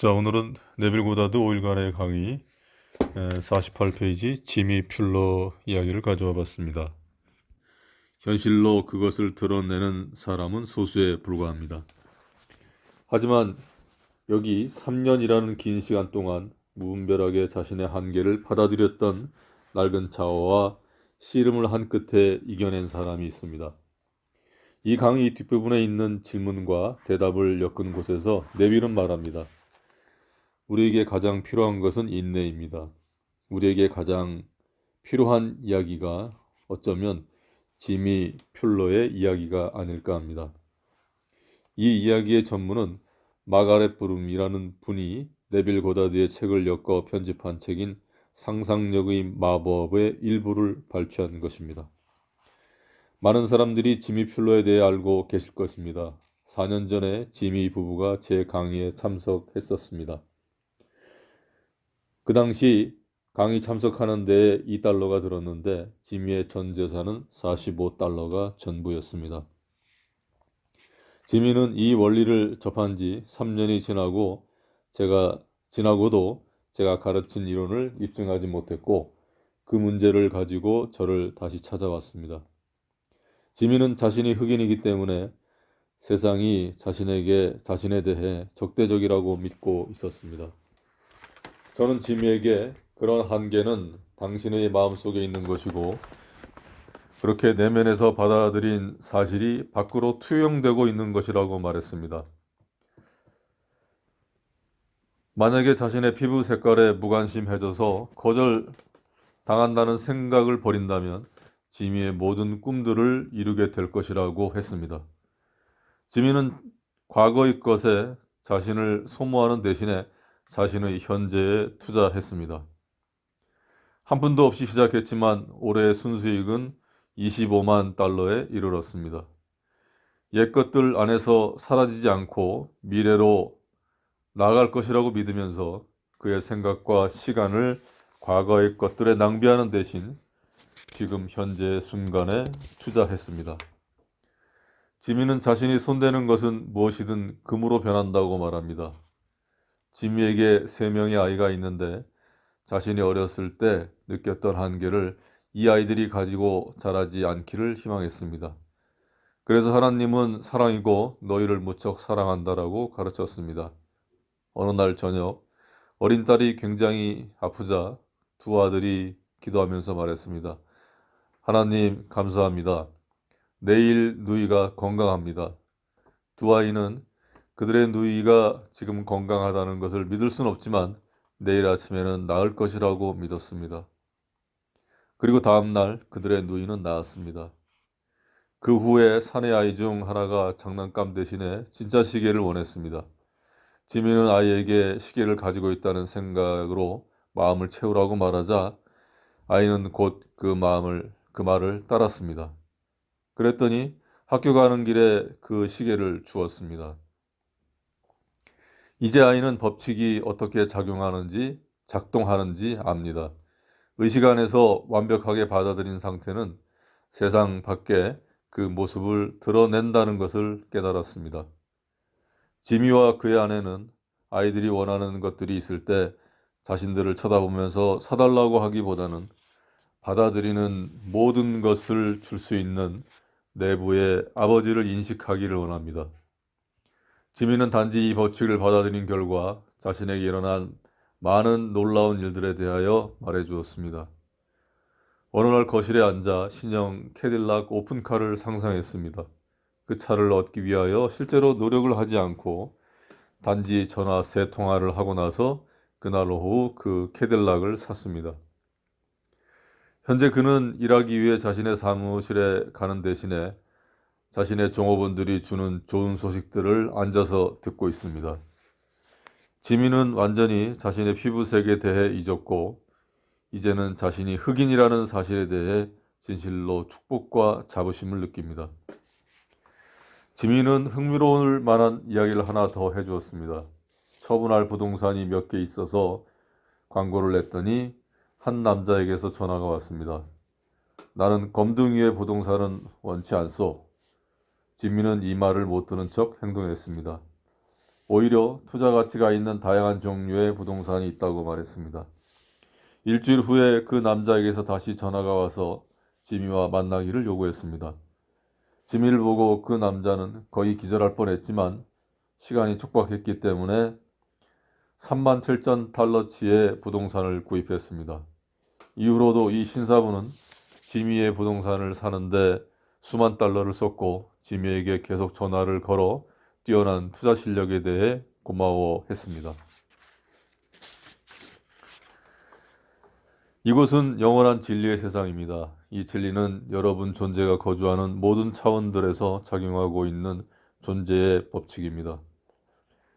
자, 오늘은 네빌 고다드 5일간의 강의 48페이지 지미 퓰러 이야기를 가져와 봤습니다. 현실로 그것을 드러내는 사람은 소수에 불과합니다. 하지만 여기 3년이라는 긴 시간 동안 무분별하게 자신의 한계를 받아들였던 낡은 자아와 씨름을 한 끝에 이겨낸 사람이 있습니다. 이 강의 뒷부분에 있는 질문과 대답을 엮은 곳에서 네빌은 말합니다. 우리에게 가장 필요한 것은 인내입니다. 우리에게 가장 필요한 이야기가 어쩌면 지미 퓰러의 이야기가 아닐까 합니다. 이 이야기의 전문은 마가렛 브룸이라는 분이 네빌 고다드의 책을 엮어 편집한 책인 상상력의 마법의 일부를 발췌한 것입니다. 많은 사람들이 지미 퓰러에 대해 알고 계실 것입니다. 4년 전에 지미 부부가 제 강의에 참석했었습니다. 그 당시 강의 참석하는 데에 $2가 들었는데 지미의 전 재산은 $45가 전부였습니다. 지미는 이 원리를 접한 지 3년이 지나고도 제가 가르친 이론을 입증하지 못했고 그 문제를 가지고 저를 다시 찾아왔습니다. 지미는 자신이 흑인이기 때문에 세상이 자신에 대해 적대적이라고 믿고 있었습니다. 저는 지미에게 그런 한계는 당신의 마음속에 있는 것이고 그렇게 내면에서 받아들인 사실이 밖으로 투영되고 있는 것이라고 말했습니다. 만약에 자신의 피부 색깔에 무관심해져서 거절당한다는 생각을 버린다면 지미의 모든 꿈들을 이루게 될 것이라고 했습니다. 지미는 과거의 것에 자신을 소모하는 대신에 자신의 현재에 투자했습니다. 한 푼도 없이 시작했지만 올해의 순수익은 $25만 이르렀습니다. 옛것들 안에서 사라지지 않고 미래로 나아갈 것이라고 믿으면서 그의 생각과 시간을 과거의 것들에 낭비하는 대신 지금 현재의 순간에 투자했습니다. 지미는 자신이 손대는 것은 무엇이든 금으로 변한다고 말합니다. 지미에게 3명의 아이가 있는데 자신이 어렸을 때 느꼈던 한계를 이 아이들이 가지고 자라지 않기를 희망했습니다. 그래서 하나님은 사랑이고 너희를 무척 사랑한다라고 가르쳤습니다. 어느 날 저녁 어린 딸이 굉장히 아프자 두 아들이 기도하면서 말했습니다. 하나님 감사합니다. 내일 누이가 건강합니다. 두 아이는 그들의 누이가 지금 건강하다는 것을 믿을 수는 없지만 내일 아침에는 나을 것이라고 믿었습니다. 그리고 다음 날 그들의 누이는 나았습니다. 그 후에 사내 아이 중 하나가 장난감 대신에 진짜 시계를 원했습니다. 지미는 아이에게 시계를 가지고 있다는 생각으로 마음을 채우라고 말하자 아이는 곧 그 말을 따랐습니다. 그랬더니 학교 가는 길에 그 시계를 주었습니다. 이제 아이는 법칙이 어떻게 작동하는지 압니다. 의식 안에서 완벽하게 받아들인 상태는 세상 밖에 그 모습을 드러낸다는 것을 깨달았습니다. 지미와 그의 아내는 아이들이 원하는 것들이 있을 때 자신들을 쳐다보면서 사달라고 하기보다는 받아들이는 모든 것을 줄 수 있는 내부의 아버지를 인식하기를 원합니다. 지미는 단지 이 법칙을 받아들인 결과 자신에게 일어난 많은 놀라운 일들에 대하여 말해주었습니다. 어느 날 거실에 앉아 신형 캐딜락 오픈카를 상상했습니다. 그 차를 얻기 위하여 실제로 노력을 하지 않고 단지 전화 3통화를 하고 나서 그날 오후 그 캐딜락을 샀습니다. 현재 그는 일하기 위해 자신의 사무실에 가는 대신에 자신의 종업원들이 주는 좋은 소식들을 앉아서 듣고 있습니다. 지미는 완전히 자신의 피부색에 대해 잊었고 이제는 자신이 흑인이라는 사실에 대해 진실로 축복과 자부심을 느낍니다. 지미는 흥미로울 만한 이야기를 하나 더 해주었습니다. 처분할 부동산이 몇 개 있어서 광고를 냈더니 한 남자에게서 전화가 왔습니다. 나는 검둥이의 부동산은 원치 않소. 지미는 이 말을 못 들은 척 행동했습니다. 오히려 투자 가치가 있는 다양한 종류의 부동산이 있다고 말했습니다. 일주일 후에 그 남자에게서 다시 전화가 와서 지미와 만나기를 요구했습니다. 지미를 보고 그 남자는 거의 기절할 뻔했지만 시간이 촉박했기 때문에 37,000달러치의 부동산을 구입했습니다. 이후로도 이 신사부는 지미의 부동산을 사는데 수만 달러를 썼고 지미에게 계속 전화를 걸어 뛰어난 투자 실력에 대해 고마워했습니다. 이곳은 영원한 진리의 세상입니다. 이 진리는 여러분 존재가 거주하는 모든 차원들에서 작용하고 있는 존재의 법칙입니다.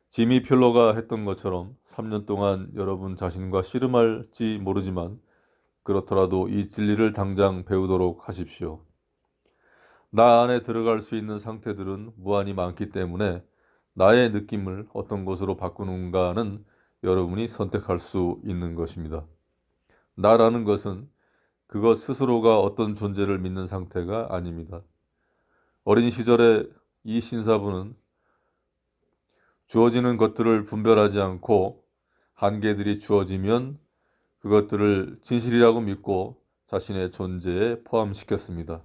지미 퓰러가 했던 것처럼 3년 동안 여러분 자신과 씨름할지 모르지만 그렇더라도 이 진리를 당장 배우도록 하십시오. 나 안에 들어갈 수 있는 상태들은 무한히 많기 때문에 나의 느낌을 어떤 것으로 바꾸는가는 여러분이 선택할 수 있는 것입니다. 나라는 것은 그것 스스로가 어떤 존재를 믿는 상태가 아닙니다. 어린 시절에 이 신사부는 주어지는 것들을 분별하지 않고 한계들이 주어지면 그것들을 진실이라고 믿고 자신의 존재에 포함시켰습니다.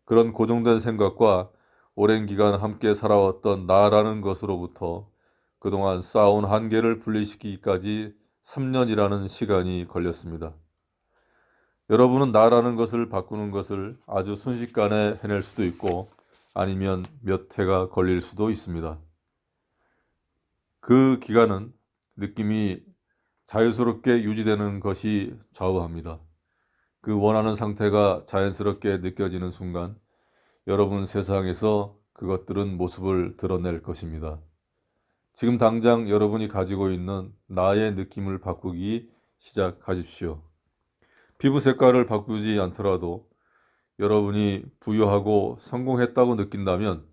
그런 고정된 생각과 오랜 기간 함께 살아왔던 나라는 것으로부터 그동안 쌓아온 한계를 분리시키기까지 3년이라는 시간이 걸렸습니다. 여러분은 나라는 것을 바꾸는 것을 아주 순식간에 해낼 수도 있고 아니면 몇 해가 걸릴 수도 있습니다. 그 기간은 느낌이 자유스럽게 유지되는 것이 좌우합니다. 그 원하는 상태가 자연스럽게 느껴지는 순간 여러분 세상에서 그것들은 모습을 드러낼 것입니다. 지금 당장 여러분이 가지고 있는 나의 느낌을 바꾸기 시작하십시오. 피부 색깔을 바꾸지 않더라도 여러분이 부유하고 성공했다고 느낀다면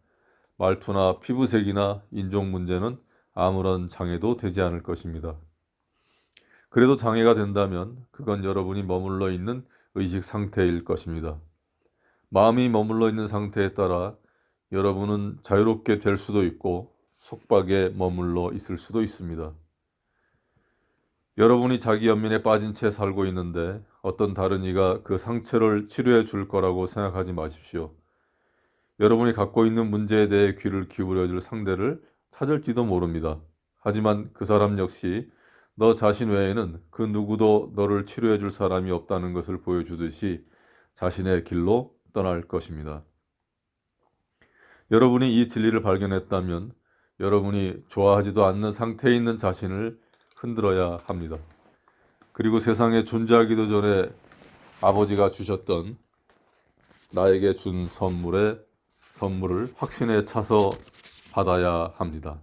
말투나 피부색이나 인종 문제는 아무런 장애도 되지 않을 것입니다. 그래도 장애가 된다면 그건 여러분이 머물러 있는 의식 상태일 것입니다. 마음이 머물러 있는 상태에 따라 여러분은 자유롭게 될 수도 있고 속박에 머물러 있을 수도 있습니다. 여러분이 자기 연민에 빠진 채 살고 있는데 어떤 다른 이가 그 상처를 치료해 줄 거라고 생각하지 마십시오. 여러분이 갖고 있는 문제에 대해 귀를 기울여 줄 상대를 찾을지도 모릅니다. 하지만 그 사람 역시 너 자신 외에는 그 누구도 너를 치료해 줄 사람이 없다는 것을 보여주듯이 자신의 길로 떠날 것입니다. 여러분이 이 진리를 발견했다면 여러분이 좋아하지도 않는 상태에 있는 자신을 흔들어야 합니다. 그리고 세상에 존재하기도 전에 아버지가 주셨던 나에게 준 선물을 확신에 차서 받아야 합니다.